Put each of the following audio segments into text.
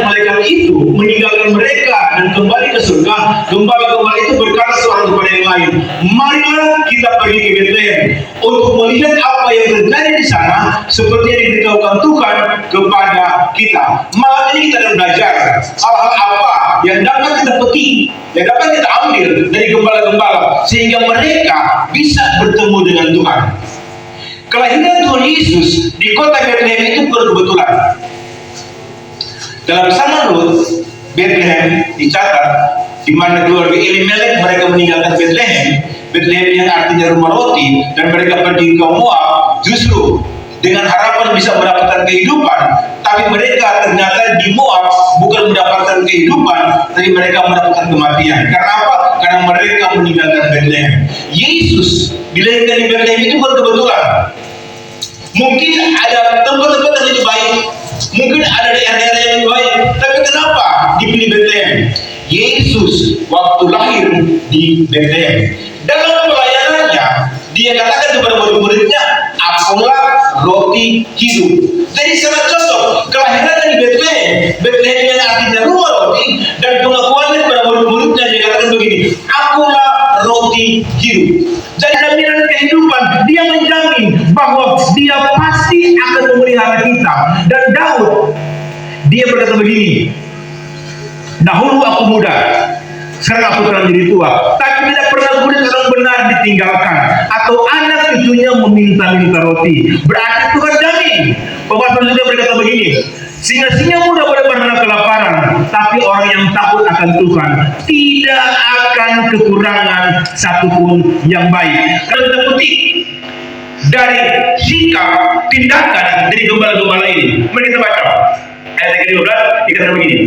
malaikat itu meninggalkan mereka dan kembali ke surga, gembala-gembala itu berkata seorang kepada yang lain, marilah kita pergi ke Bethlehem untuk melihat apa yang terjadi di sana seperti yang diberitahukan Tuhan kepada kita. Malam ini kita akan belajar hal-hal apa yang dapat kita petik, yang dapat kita ambil dari gembala-gembala sehingga mereka bisa bertemu dengan Tuhan. Kelahiran Tuhan Yesus di kota Bethlehem itu bukan kebetulan. Dalam zaman Rut, Bethlehem dicatat di mana keluarga Elimelek mereka meninggalkan Bethlehem, Bethlehem yang artinya rumah roti, dan mereka pergi ke Moab justru dengan harapan bisa mendapatkan kehidupan, tapi mereka ternyata di Moab bukan mendapatkan kehidupan, tapi mereka mendapatkan kematian. Karena apa? Karena mereka meninggalkan Bethlehem. Yesus dilahirkan di Bethlehem itu bukan kebetulan. Mungkin ada tempat-tempat yang lebih baik, mungkin ada daerah-daerah yang lebih baik, tapi kenapa dipilih Bethlehem? Yesus waktu lahir di Bethlehem, dalam pelayanannya dia katakan kepada murid-muridnya, akulah roti hidup. Jadi sangat cocok kelahirannya di Bethlehem, Bethlehem yang artinya rumah roti, dan pengakuannya kepada murid-muridnya dia katakan begini, akulah roti hidup. Jadi jaminan kehidupan, dia menjamin bahwa dia pasti akan memelihara kita. Dan Daud, dia berkata begini, dahulu aku muda, sekarang aku telah menjadi tua, tapi tidak pernah kulihat orang benar ditinggalkan, atau anak cucunya meminta-minta roti. Berarti Tuhan jamin bahwa Tuhan juga berkata begini, singa-singa muda boleh berenang kelaparan, tapi orang yang takut akan Tuhan tidak akan kekurangan satupun yang baik. Kalau kita petik dari sikap tindakan dari gembala-gembala ini, mari kita baca ayat yang ke-12, dikatakan begini,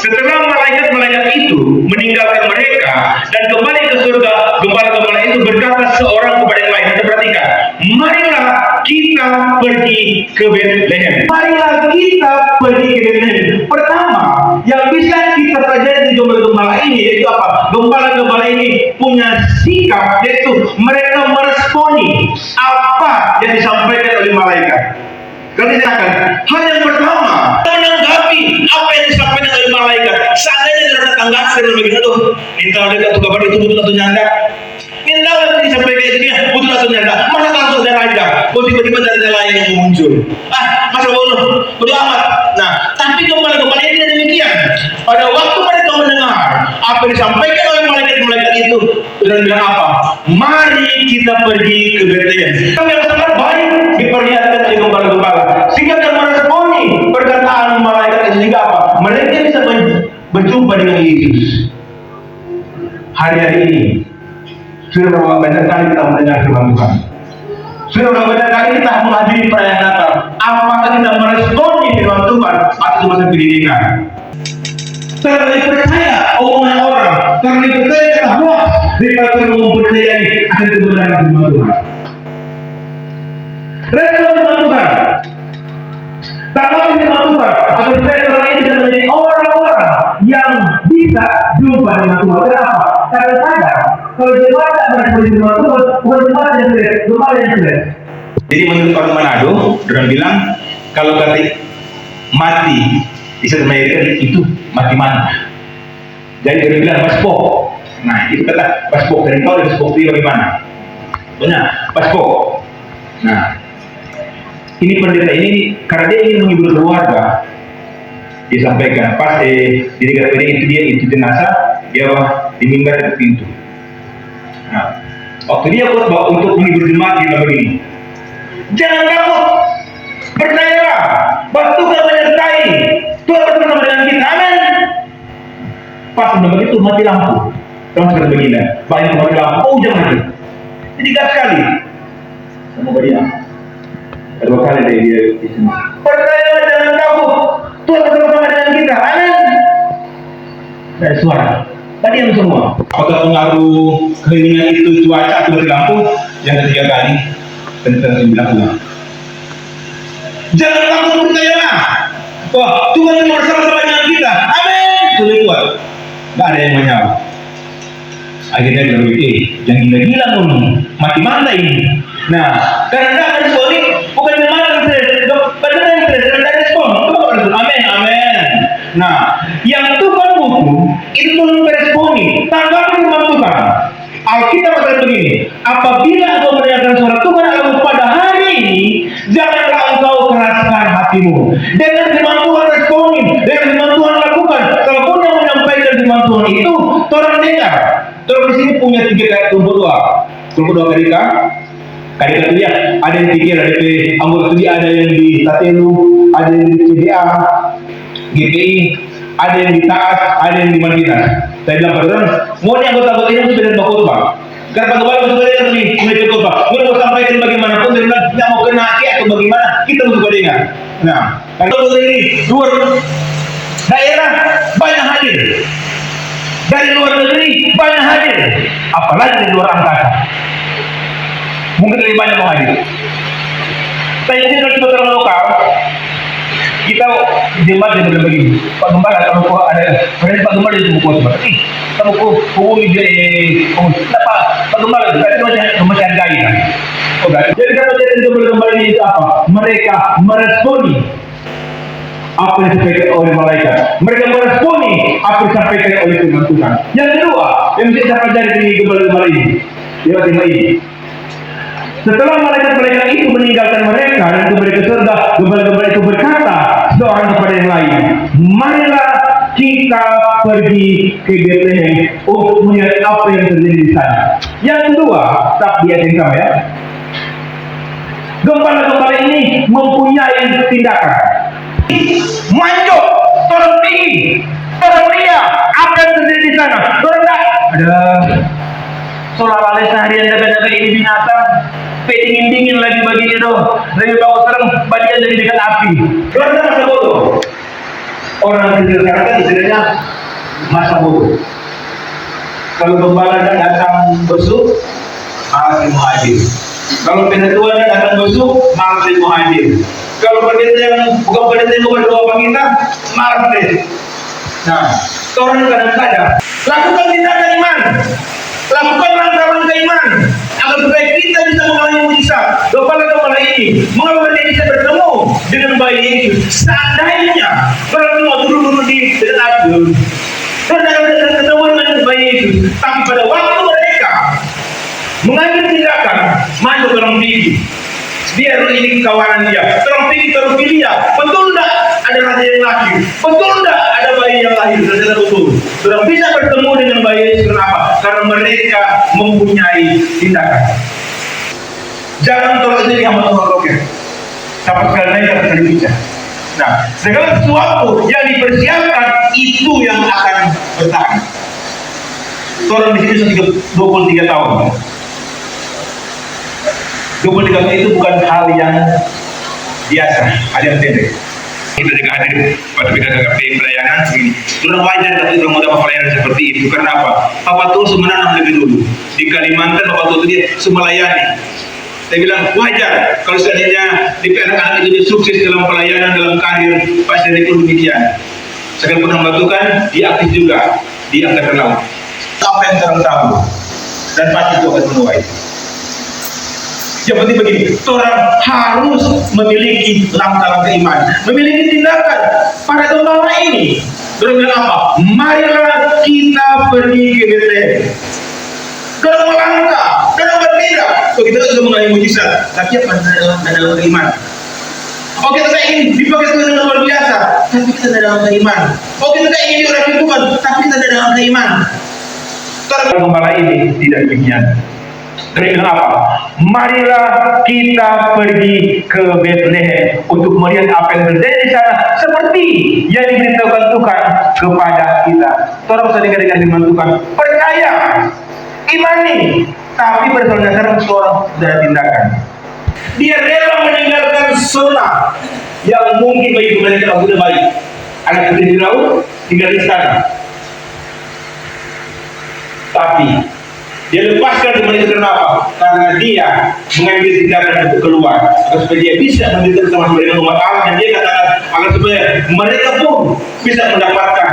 setelah malaikat-malaikat itu meninggalkan mereka dan kembali ke surga, gembala-gembala itu berkata seorang kepada yang lain. Kita perhatikan, marilah kita pergi ke Bethlehem. Marilah kita pergi ke Bethlehem. Pertama, yang bisa kita pelajari di gembala-gembala ini yaitu apa? Gembala-gembala ini punya sikap, yaitu mereka meresponi apa yang disampaikan oleh malaikat. Kalau dikatakan, hal yang pertama, menanggapi apa yang disampaikan oleh malaikat. Seandainya tidak ada tanggapan dengan begitu, aduh, minta ada tuh kabar itu betul atau nyanda. Minta apa yang disampaikan itu dia betul atau nyanda. Mana tahu saudara aja, tiba-tiba ada lain yang muncul. Masa bodoh amat. Nah, tapi gembala-gembala ini tidak demikian. Pada waktu mereka mendengar apa yang disampaikan oleh malaikat-malaikat itu, dan bilang apa? Mari kita pergi ke Bethlehem. Kami yang sangat baik diperlihatkan oleh gembala-gembala, sehingga akan meresponi perkataan malaikat sehingga apa? Mereka bisa berjumpa dengan Yesus. Hari-hari ini sudah berapa banyak kali kita mendengar firman Tuhan, sudah berapa banyak kali kita menghadiri perayaan Natal. Apakah kita meresponi firman Tuhan atau masa pendidikan? Karena percaya omongan orang, karena percaya bahwa daripada mempercayai akan kebenaran firman Tuhan. Respon firman Tuhan. Tak mau firman Tuhan, atau percaya orang ini bisa menjadi orang-orang yang bisa jumpa dengan Tuhan. Kenapa? Karena sadar kalau jemaat tak merespon firman Tuhan, bukan jemaat yang stres, jemaat yang stres. Jadi menurut orang Manado, orang bilang kalau kata mati di satu Amerika itu mati mana? Jadi dia bilang paspok. Nah itu kata paspok dari kau dan paspok itu bagaimana? Benar, paspok. Nah ini pendeta ini karena dia ingin menghibur keluarga, dia sampaikan pas di dekat itu dia itu jenazah dia di mimbar dekat pintu. Nah waktu dia khotbah untuk menghibur jemaat dia begini, jangan takut, percayalah bahwa Tuhan menyertai, Tuhan bersama dengan kita, amin. Pas sudah begitu mati lampu, orang sekarang begini, banyak mati lampu, oh jangan mati, jadi gas sekali, semoga dia kedua kali dia di sini. Percayalah, jangan takut, Tuhan bersama dengan kita, amin. Dari suara, tadi yang semua. Apakah pengaruh kekeringan itu cuaca atau mati lampu? Yang ketiga kali, tentang 9 ulang. Jangan takut, percayalah. Wah, Tuhan yang bersama-sama dengan kita. Amin. Sudah kuat. Tidak ada yang menyala. Akhirnya dia bilang, jangan gila-gila ngomong. Mati mana ini? Nah, karena tidak respon ini, bukan memang stres. Benar yang stres, tidak respon. Amin, amin. Nah, yang Tuhan butuh itu Tuhan meresponi. Tanggapi firman Tuhan. Alkitab berkata begini, apabila engkau mendengarkan suara Tuhan Allahmu pada hari ini, janganlah engkau keraskan hatimu. Dengan firman Tuhan responi, dengan firman Tuhan lakukan. Kalaupun yang menyampaikan firman Tuhan itu, orang dengar. Orang di sini punya 3 kelompok doa. Kelompok doa Kadika itu ya, ada yang pikir, ada di anggota itu ada yang di Tatelu, ada yang di CDA, GPI, ada yang di Taat, ada yang di Madinah. Saya bilang pada orang, mau yang anggota-anggota ini harus beda khotbah. Karena bagaimana kita yang lebih khotbah, mau sampaikan bagaimanapun, dari tidak mau kena atau bagaimana, kita harus dengar. Nah, kalau ini luar daerah banyak hadir, dari luar negeri banyak hadir, apalagi dari luar angkasa. Mungkin lebih banyak mau hadir. Saya ini kalau kita terlalu lokal, kita jemaat yang benar begini. Pak Gembala kalau ada, Pak Gembala itu buku seperti ini. Kamu hubungi dia, Pak Gembala itu kan macam gaya kan. Jadi kalau jadi Gembala ini itu apa? Mereka meresponi apa yang disampaikan oleh malaikat. Mereka meresponi apa yang disampaikan oleh Tuhan. Yang kedua, yang bisa kita pelajari di Gembala ini, lewat tema ini. Setelah malaikat-malaikat itu meninggalkan mereka dan kembali ke surga, gembala-gembala itu berkata seorang kepada yang lain, marilah kita pergi ke Bethlehem untuk melihat apa yang terjadi di sana. Yang kedua, tak lihat yang sama ya. Gembala-gembala ini mempunyai tindakan manjok, tolong tinggi, tolong lihat apa yang terjadi di sana. Tolong ada solar seharian dapat ini binatang. Dingin lagi begini dong. Lebih bagus sekarang bagian dari dekat api. Karena masa bodoh. Orang kecil sekarang kan istilahnya masa bodoh. Kalau gembala datang besuk, malah mau hadir. Kalau pendeta datang besuk, malah mau hadir. Kalau pendeta yang bukan pendeta yang berdoa bagi kita, malah deh. Nah, orang kadang-kadang lakukan tindakan iman, lakukan langkah-langkah iman. Agar supaya kita bisa mengalami mujizat. Gembala-gembala ini mengapa dia bisa bertemu dengan bayi Yesus? Seandainya orang tua dulu di dekat api, dan ketemu dengan bayi Yesus, tapi pada waktu mereka mengambil tindakan, maju orang tinggi. Dia ini kawanan dia, orang tinggi pilih dia. Betul tak ada raja yang lahir? Betul tak ada bayi yang lahir? Ternyata betul. Sudah bisa bertemu dengan bayi Yesus. Kenapa? Karena mereka mempunyai tindakan. Jangan tolak diri yang menolaknya. Dapat sekali lagi kata tadi bisa. Nah, segala sesuatu yang dipersiapkan itu yang akan bertahan. Orang di sini sudah 23 tahun. 23 tahun itu bukan hal yang biasa, hal yang pendek. Kita juga hadir pada PKKP pelayanan ini. Sudah wajar tapi sudah mau dapat pelayanan seperti itu. Karena apa? Papa Tuh menanam lebih dulu. Di Kalimantan Papa Tuh dia melayani. Saya bilang wajar kalau seandainya di anak-anak itu sukses dalam pelayanan, dalam karir, pasti dari pun demikian. Saya pernah melakukan, dia aktif juga di Angkatan Laut. Apa yang terang tahu dan pasti itu akan menuai. Yang penting begini, orang harus memiliki langkah-langkah iman, memiliki tindakan. Pada gembala ini, orang bilang apa? Marilah kita pergi ke Bethlehem. Dalam melangkah, dalam bertindak. So, kita sudah mengalami mujizat, tapi apa dalam iman? Oh, kita tak ingin dipakai Tuhan dengan luar biasa, tapi kita tidak dalam iman. Oh, kita tak ingin diurapi Tuhan, tapi kita tidak dalam iman. Karena gembala ini tidak demikian. Dari bilang apa? Marilah kita pergi ke Bethlehem untuk melihat apa yang terjadi di sana, seperti yang diberitahukan Tuhan kepada kita. Tolong saya dengar dengan firman Tuhan. Percaya, imani, tapi berdasarkan dasar seorang sudah tindakan. Dia rela meninggalkan zona yang mungkin bagi mereka sudah baik. Anak kecil di laut tinggal di sana. Tapi dia lepaskan semua itu kenapa? Karena dia mengambil tindakan untuk keluar, agar supaya dia bisa mendidik sama dengan umat Allah, dan dia katakan agar supaya mereka pun bisa mendapatkan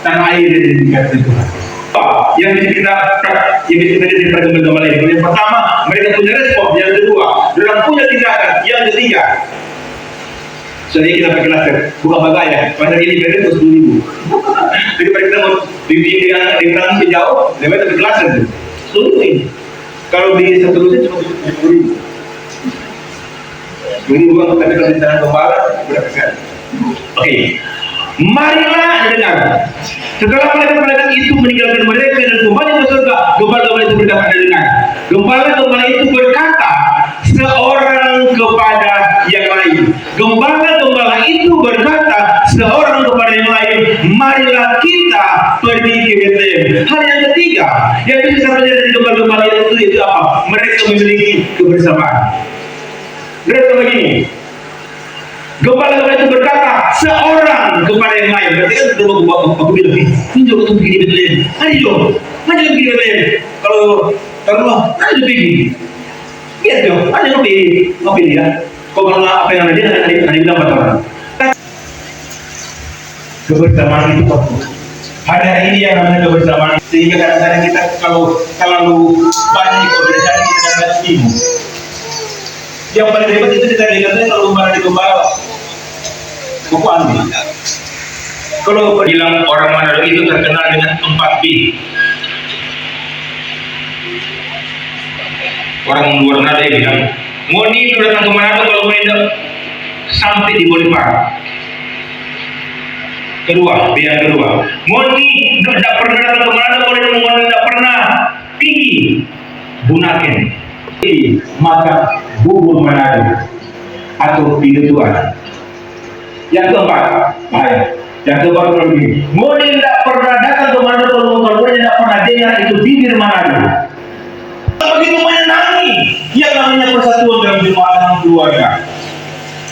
tanah air yang diberikan Tuhan. Yang kita dari gembala itu, yang pertama mereka punya respon, yang kedua mereka punya tindakan, yang ketiga Soalnya kita pakai laser, bukan bagai ya. Pada ini beda 10.000. Jadi pada kita mau di tangan jauh, lebih pakai laser tuh. 10.000. Kalau di satu lusin cuma 10.000. Ini bukan kita di tangan gembala berapa kali? Oke. Marilah dengar. Setelah malaikat-malaikat itu meninggalkan mereka dan kembali ke surga, gembala-gembala itu berkata, dengar. Gembala-gembala itu berkata seorang kepada yang lain. Gembala-gembala itu berkata seorang kepada yang lain, marilah kita pergi ke Betlehem. Hal yang ketiga yang bisa saya pelajari dari gembala-gembala itu apa? Mereka memiliki kebersamaan. Mereka begini. Gembala-gembala itu berkata seorang kepada yang lain. Berarti kan sudah aku bilang, ini juga untuk pergi di Betlehem. Ayo, pergi di Betlehem. Kalau ayo pergi. Iya dong, ayo ngopi dia. Kau kalau apa yang ada bilang apa orang? Kebersamaan itu fokus. Ada ini yang namanya kebersamaan. Sehingga kadang-kadang kita kalau terlalu banyak kebersamaan kita akan bingung. Yang paling hebat itu kita lihatnya kalau gembala di gembala. Buku ambil. Kalau bilang orang Manado itu terkenal dengan 4 B. Orang luar Manado bilang, Moni itu datang ke Manado kalau Moni sampai di Bolivar. B yang kedua, Moni tidak pernah datang ke Manado kalau Moni tidak pernah tinggi. Bunaken. Maka bubur Manado atau Pinutuan. Yang keempat, yang keempat begini, Moni tidak pernah datang ke Manado kalau Moni tidak pernah dengar itu bibir Manado. Begitu menyenangi yang namanya persatuan dalam jemaat dalam keluarga.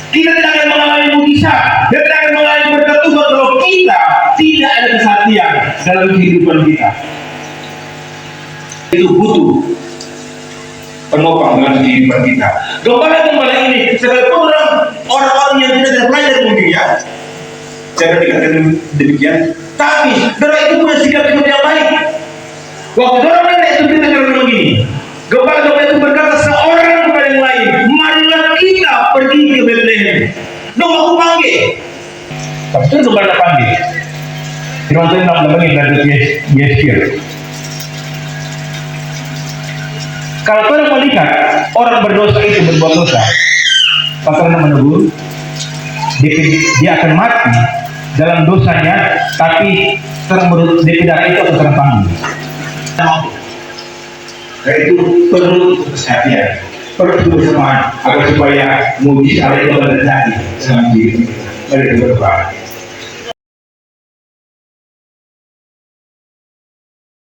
Kita tidak akan mengalami mujizat, kita tidak akan mengalami berkat Tuhan kalau kita tidak ada kesatuan dalam kehidupan kita. Itu butuh penopang dalam kehidupan kita. Gembala-gembala ini sekalipun orang-orang yang tidak belajar mungkin ya, saya dikatakan demikian, tapi mereka itu punya sikap yang baik. Waktu orang nenek itu kita katakan begini, gembala-gembala itu berkata seorang kepada yang lain, marilah kita pergi ke Betlehem. Dong aku panggil, tapi itu gembala panggil. Firman Tuhan namanya dari Yesir. Kalau Tuhan melihat orang berdosa itu berbuat dosa, pasal menegur, dia akan mati dalam dosanya, tapi serang DP darah itu akan serang panggil. Dan itu perlu kesehatan, perlu kebersamaan agar supaya mujizat itu terjadi dalam diri kita. Mari kita berdoa.